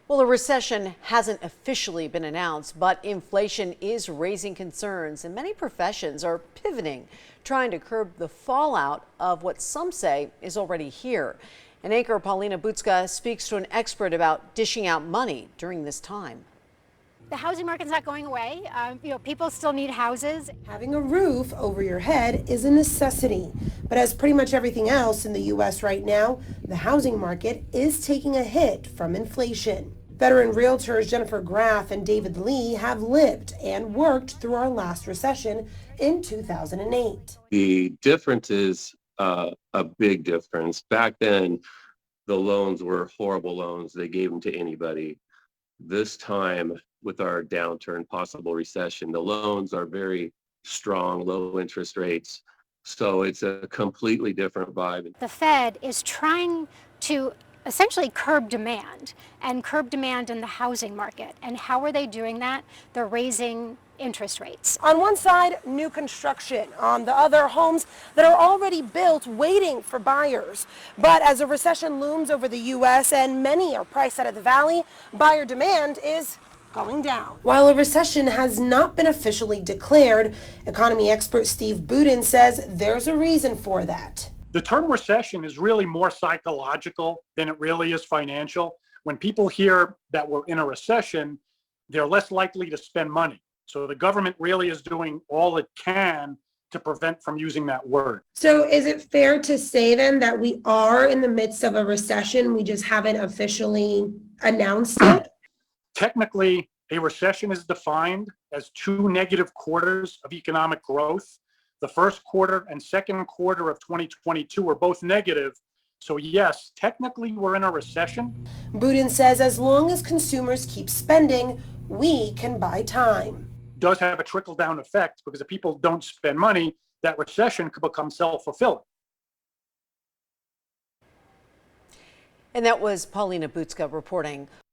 Well, a recession hasn't officially been announced, but inflation is raising concerns, and many professions are pivoting, trying to curb the fallout of what some say is already here. And anchor Paulina Bucka speaks to an expert about dishing out money during this time. The housing market's not going away. People still need houses. Having a roof over your head is a necessity. But as pretty much everything else in the U.S. right now, the housing market is taking a hit from inflation. Veteran realtors Jennifer Graff and David Lee have lived and worked through our last recession in 2008. The difference is a big difference. Back then, the loans were horrible loans. They gave them to anybody. This time, with our downturn, possible recession, the loans are very strong, low interest rates. So it's a completely different vibe. The Fed is trying to essentially curb demand in the housing market. And how are they doing that? They're raising interest rates. On one side, new construction. On the other, homes that are already built waiting for buyers. But as a recession looms over the U.S. and many are priced out of the valley, buyer demand is going down. While a recession has not been officially declared, economy expert Steve Budin says there's a reason for that. The term recession is really more psychological than it really is financial. When people hear that we're in a recession, they're less likely to spend money. So the government really is doing all it can to prevent from using that word. So is it fair to say then that we are in the midst of a recession? We just haven't officially announced it? Technically, a recession is defined as 2 negative quarters of economic growth. The first quarter and second quarter of 2022 were both negative. So yes, technically we're in a recession. Budin says as long as consumers keep spending, we can buy time. It does have a trickle-down effect because if people don't spend money, that recession could become self-fulfilling. And that was Paulina Bucka reporting.